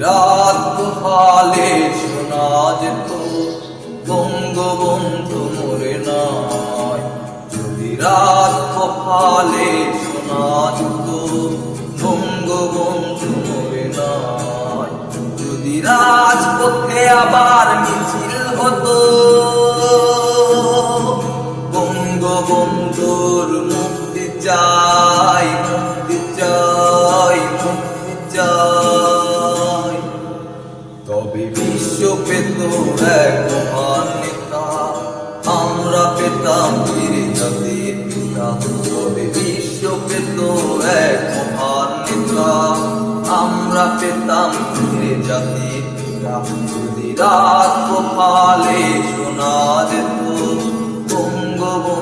রাত পোহালে শোনা যেত বঙ্গবন্ধু মরে নাই, যদি রাত পোহালে শোনা যেত বঙ্গবন্ধু মরে নাই, যদি রাজপথে আবার মিছিল হতো বঙ্গবন্ধুর মুক্তি চাই, মুক্তি চাই, মুক্তি চাই, তবে বিশ্ব পেত এক মহান নেতা, আমরা পেতাম ফিরে জাতির পিতা। তবে বিশ্ব পেত এক মহান নেতা, আমরা পেতাম ফিরে জাতির পিতা। যদি রাত পোহালে শোনা যেত